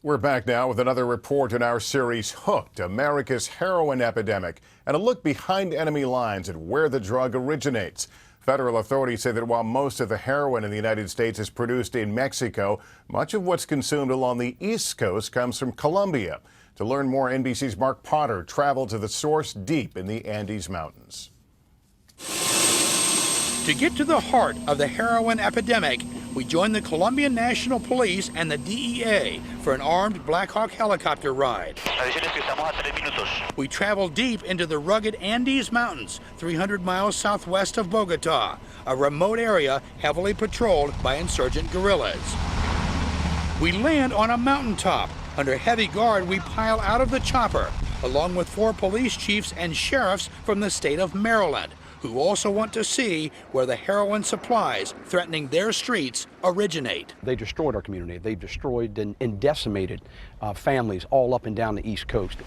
We're back now with another report in our series, Hooked, America's Heroin Epidemic, and a look behind enemy lines at where the drug originates. Federal authorities say that while most of the heroin in the United States is produced in Mexico, much of what's consumed along the East Coast comes from Colombia. To learn more, NBC's Mark Potter traveled to the source deep in the Andes Mountains. To get to the heart of the heroin epidemic, we joined the Colombian National Police and the DEA for an armed Black Hawk helicopter ride. We traveled deep into the rugged Andes Mountains, 300 miles southwest of Bogota, a remote area heavily patrolled by insurgent guerrillas. We land on a mountaintop. Under heavy guard, we pile out of the chopper, along with 4 police chiefs and sheriffs from the state of Maryland, who also want to see where the heroin supplies threatening their streets originate. They destroyed our community. They've destroyed and decimated families all up and down the East Coast.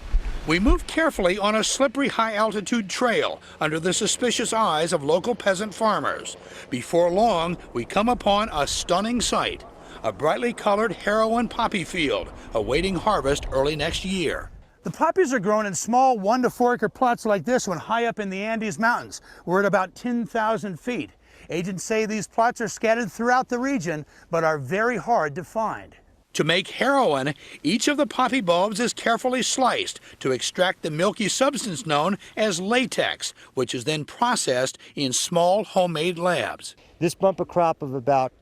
We move carefully on a slippery high-altitude trail under the suspicious eyes of local peasant farmers. Before long, we come upon a stunning sight, a brightly colored heroin poppy field awaiting harvest early next year. The poppies are grown in small 1 to 4 acre plots like this one high up in the Andes Mountains. We're at about 10,000 feet. Agents say these plots are scattered throughout the region, but are very hard to find. To make heroin, each of the poppy bulbs is carefully sliced to extract the milky substance known as latex, which is then processed in small homemade labs. This bumper crop of about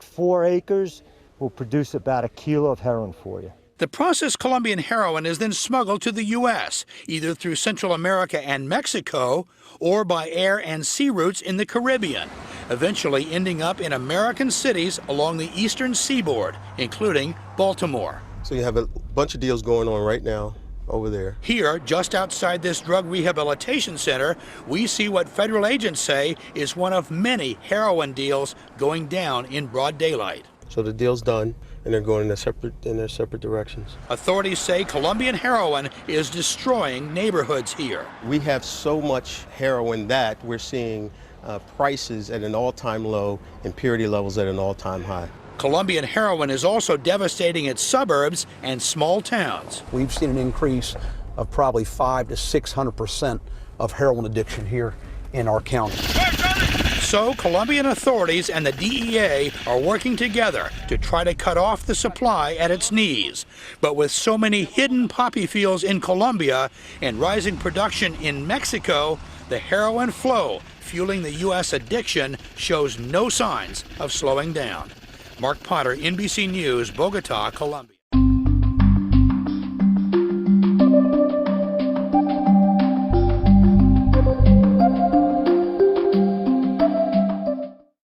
4 acres will produce about 1 kilo of heroin for you. The processed Colombian heroin is then smuggled to the U.S., either through Central America and Mexico or by air and sea routes in the Caribbean, eventually ending up in American cities along the eastern seaboard, including Baltimore. So you have a bunch of deals going on right now over there. Here, just outside this drug rehabilitation center, we see what federal agents say is one of many heroin deals going down in broad daylight. So the deal's done, and they're going in their separate directions. Authorities say Colombian heroin is destroying neighborhoods here. We have so much heroin that we're seeing prices at an all-time low and purity levels at an all-time high. Colombian heroin is also devastating its suburbs and small towns. We've seen an increase of probably 500% to 600% of heroin addiction here in our county. So Colombian authorities and the DEA are working together to try to cut off the supply at its knees. But with so many hidden poppy fields in Colombia and rising production in Mexico, the heroin flow fueling the U.S. addiction shows no signs of slowing down. Mark Potter, NBC News, Bogota, Colombia.